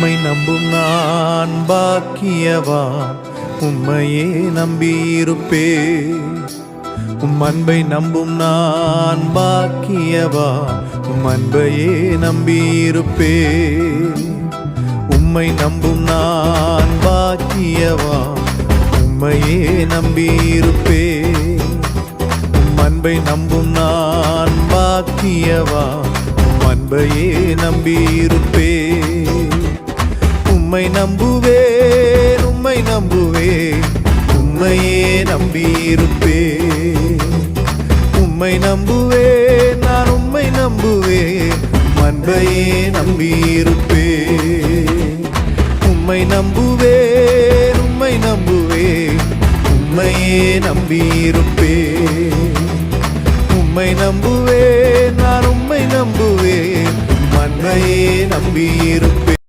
உம்மை நம்பும் நான் பாக்கியவான், உம்மையே நம்பியிருப்பே. உம் அன்பை நம்பும் நான் பாக்கியவான், உம் அன்பையே நம்பியிருப்பே. உம்மை நம்பும் நான் பாக்கியவான், உம்மையே நம்பியிருப்பே. உம் அன்பை நம்பும் நான் பாக்கியவான், உம் அன்பையே நம்பியிருப்பே. உம்மை நம்புவேன், உம்மை நம்புவேன், உம்மையே நம்பியிருப்பே. உம்மை நம்புவேன், நான் உம்மை நம்புவேன், அன்பையே நம்பியிருப்பே. உம்மை நம்புவேன், உம்மை நம்புவேன், உம்மையே நம்பியிருப்பே. உம்மை நம்புவேன், நான் உம்மை நம்புவேன், அன்பையே நம்பியிருப்பே.